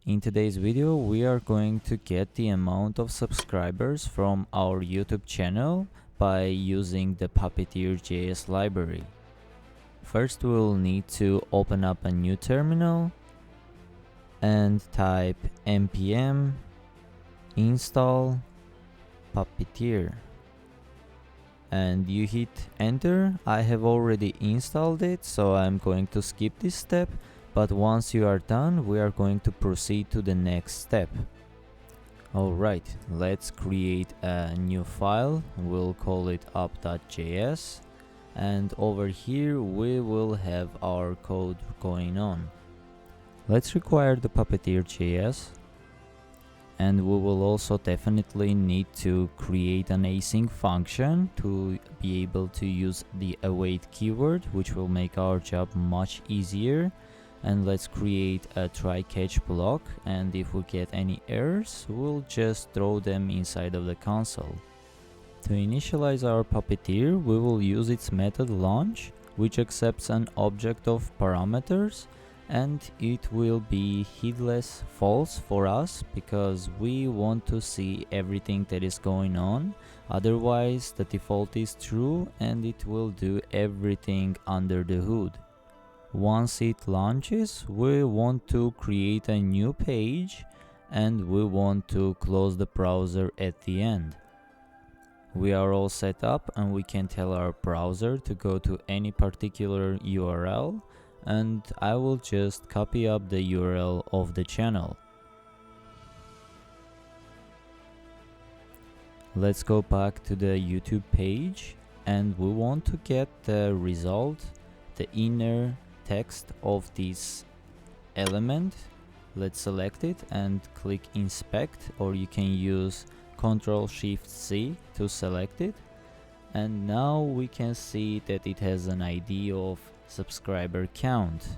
In today's video, we are going to get the amount of subscribers from our YouTube channel by using the Puppeteer.js library. First, we'll need to open up a new terminal and type npm install Puppeteer. And you hit enter. I have already installed it, so I'm going to skip this step. But once you are done, we are going to proceed to the next step. Alright, let's create a new file. We'll call it up.js. And over here, we will have our code going on. Let's require the Puppeteer.js. And we will also definitely need to create an async function to be able to use the await keyword, which will make our job much easier. And let's create a try catch block, and if we get any errors, we'll just throw them inside of the console. To initialize our Puppeteer, we will use its method launch, which accepts an object of parameters, and it will be headless false for us because we want to see everything that is going on. Otherwise, the default is true and it will do everything under the hood. Once it launches, we want to create a new page and we want to close the browser at the end. We are all set up and we can tell our browser to go to any particular URL, and I will just copy up the URL of the channel. Let's go back to the YouTube page and we want to get the result, the inner text of this element. Let's select it and click inspect, or you can use Ctrl+Shift+C to select it. And now we can see that it has an ID of subscriber count.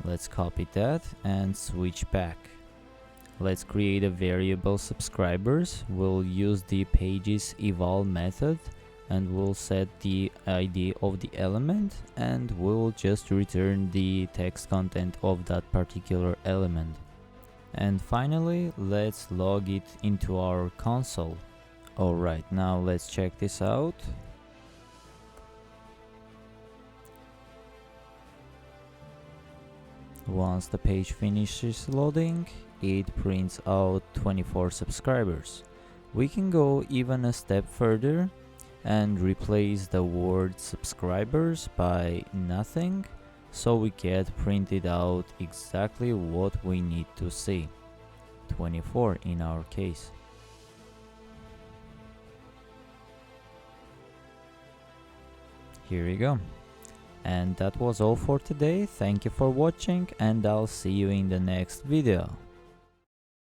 Let's copy that and switch back. Let's create a variable subscribers. We'll use the pages eval method and we'll set the ID of the element, and we'll just return the text content of that particular element. And finally, let's log it into our console. Alright, now let's check this out. Once the page finishes loading, it prints out 24 subscribers. We can go even a step further and replace the word subscribers by nothing, so we get printed out exactly what we need to see. 24 in our case. Here we go. And that was all for today. Thank you for watching and I'll see you in the next video.